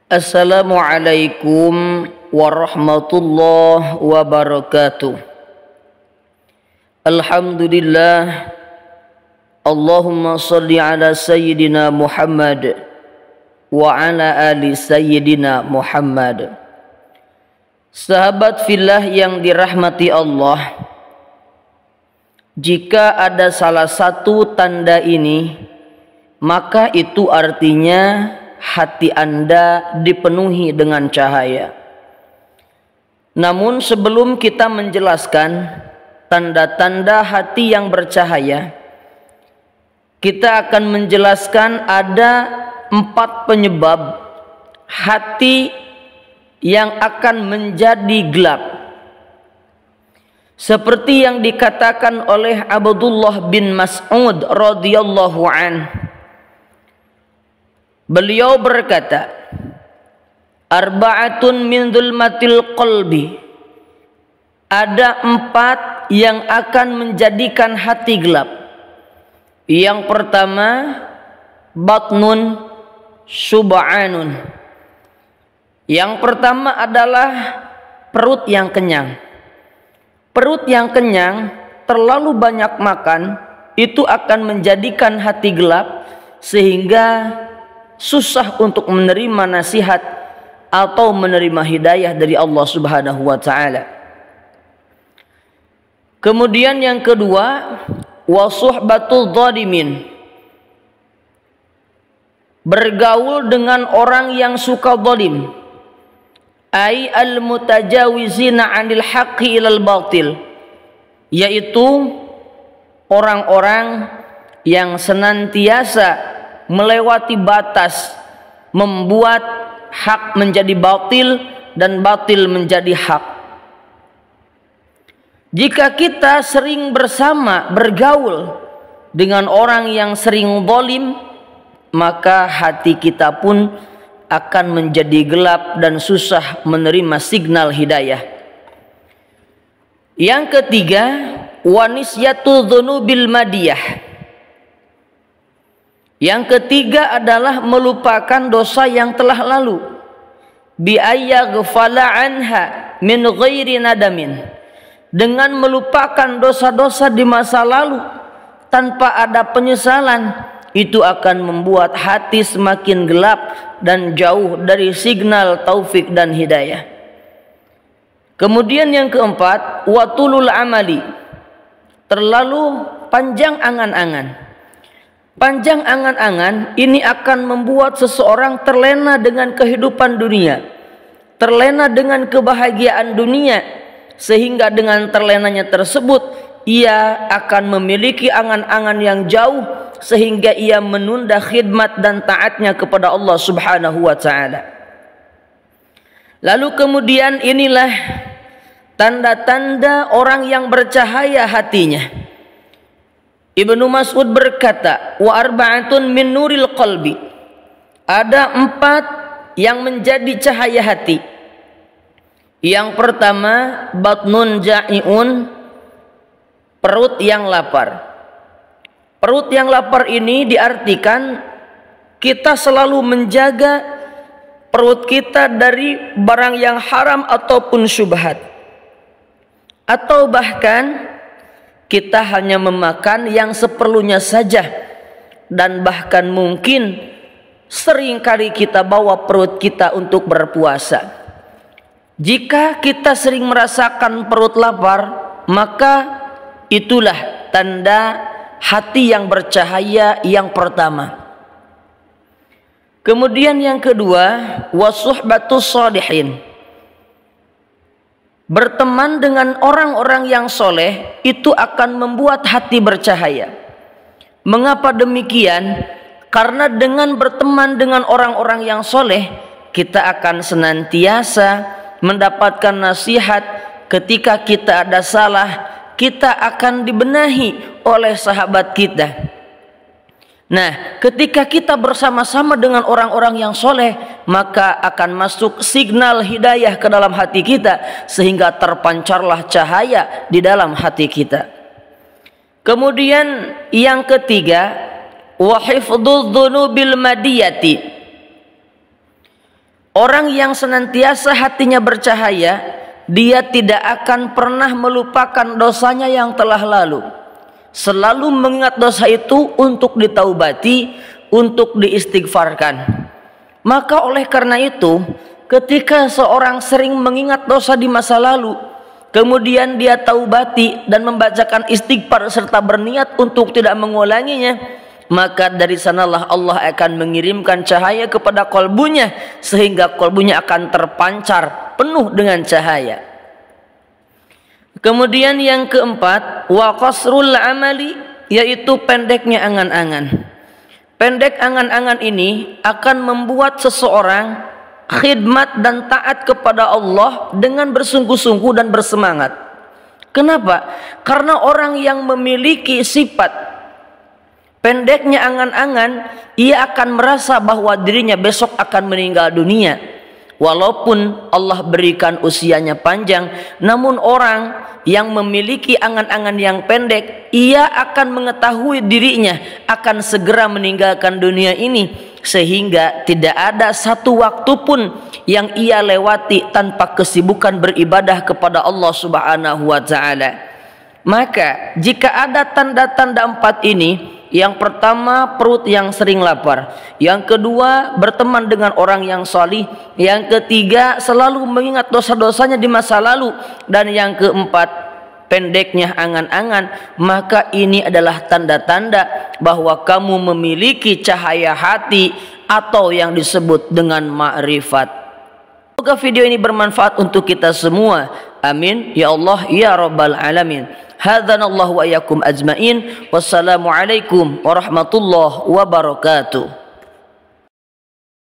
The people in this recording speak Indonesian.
Assalamualaikum warahmatullahi wabarakatuh. Alhamdulillah. Allahumma salli ala sayyidina Muhammad wa ala ali sayyidina Muhammad. Sahabat fillah yang dirahmati Allah, jika ada salah satu tanda ini, maka itu artinya hati Anda dipenuhi dengan cahaya. Namun sebelum kita menjelaskan tanda-tanda hati yang bercahaya, kita akan menjelaskan ada 4 penyebab hati yang akan menjadi gelap. Seperti yang dikatakan oleh Abdullah bin Mas'ud radhiyallahu anhu. Beliau berkata, arba'atun min dzulmatil qalbi. Ada 4 yang akan menjadikan hati gelap. Yang pertama, batnun sub'anun. Yang pertama adalah perut yang kenyang. Perut yang kenyang, terlalu banyak makan, itu akan menjadikan hati gelap sehingga susah untuk menerima nasihat atau menerima hidayah dari Allah Subhanahu wa taala. Kemudian yang kedua, wasuhbatul dhalimin. Bergaul dengan orang yang suka zalim. Ai al-mutajawizina 'anil haqqi ilal batil. Yaitu orang-orang yang senantiasa melewati batas, membuat hak menjadi batil dan batil menjadi hak. Jika kita sering bergaul dengan orang yang sering zalim, maka hati kita pun akan menjadi gelap dan susah menerima signal hidayah. Yang ketiga, wanisyatu dzunubil madiyah. Yang ketiga adalah melupakan dosa yang telah lalu. Bi ayyaghfala anha min ghairi nadamin. Dengan melupakan dosa-dosa di masa lalu tanpa ada penyesalan, itu akan membuat hati semakin gelap dan jauh dari signal taufik dan hidayah. Kemudian yang keempat, watulul amali. Terlalu panjang angan-angan. Panjang angan-angan ini akan membuat seseorang terlena dengan kehidupan dunia, terlena dengan kebahagiaan dunia, sehingga dengan terlenanya tersebut ia akan memiliki angan-angan yang jauh sehingga ia menunda khidmat dan taatnya kepada Allah Subhanahu wa taala. Lalu kemudian inilah tanda-tanda orang yang bercahaya hatinya. Ibnu Mas'ud berkata, wa arba'atun min nuril qalbi. Ada 4 yang menjadi cahaya hati. Yang pertama, batnun ja'iun, perut yang lapar. Perut yang lapar ini diartikan kita selalu menjaga perut kita dari barang yang haram ataupun syubhat. Atau bahkan kita hanya memakan yang seperlunya saja, dan bahkan mungkin seringkali kita bawa perut kita untuk berpuasa. Jika kita sering merasakan perut lapar, maka itulah tanda hati yang bercahaya yang pertama. Kemudian yang kedua, wasuhbatus shalihin. Berteman dengan orang-orang yang soleh itu akan membuat hati bercahaya. Mengapa demikian? Karena dengan berteman dengan orang-orang yang soleh, kita akan senantiasa mendapatkan nasihat. Ketika kita ada salah, kita akan dibenahi oleh sahabat kita. Nah, ketika kita bersama-sama dengan orang-orang yang soleh, maka akan masuk signal hidayah ke dalam hati kita, sehingga terpancarlah cahaya di dalam hati kita. Kemudian yang ketiga, wa hifdzu dzunubil madiyati. Orang yang senantiasa hatinya bercahaya, dia tidak akan pernah melupakan dosanya yang telah lalu. Selalu mengingat dosa itu untuk ditaubati, untuk diistighfarkan. Maka oleh karena itu, ketika seorang sering mengingat dosa di masa lalu, kemudian dia taubati dan membacakan istighfar serta berniat untuk tidak mengulanginya, maka dari sanalah Allah akan mengirimkan cahaya kepada kalbunya, sehingga kalbunya akan terpancar penuh dengan cahaya. Kemudian yang keempat, wa qasrul amali, yaitu pendeknya angan-angan. Pendek angan-angan ini akan membuat seseorang khidmat dan taat kepada Allah dengan bersungguh-sungguh dan bersemangat. Kenapa? Karena orang yang memiliki sifat pendeknya angan-angan, ia akan merasa bahwa dirinya besok akan meninggal dunia. Walaupun Allah berikan usianya panjang, namun orang yang memiliki angan-angan yang pendek, ia akan mengetahui dirinya akan segera meninggalkan dunia ini, sehingga tidak ada satu waktu pun yang ia lewati tanpa kesibukan beribadah kepada Allah Subhanahu wa ta'ala. Maka jika ada tanda-tanda empat ini, yang pertama, perut yang sering lapar. Yang kedua, berteman dengan orang yang salih. Yang ketiga, selalu mengingat dosa-dosanya di masa lalu. Dan yang keempat, pendeknya angan-angan. Maka ini adalah tanda-tanda bahwa kamu memiliki cahaya hati atau yang disebut dengan ma'rifat. Semoga video ini bermanfaat untuk kita semua. Amin ya Allah ya Rabbal Alamin. Hadanallahu wa iyyakum ajmain. Wassalamualaikum warahmatullahi wabarakatuh.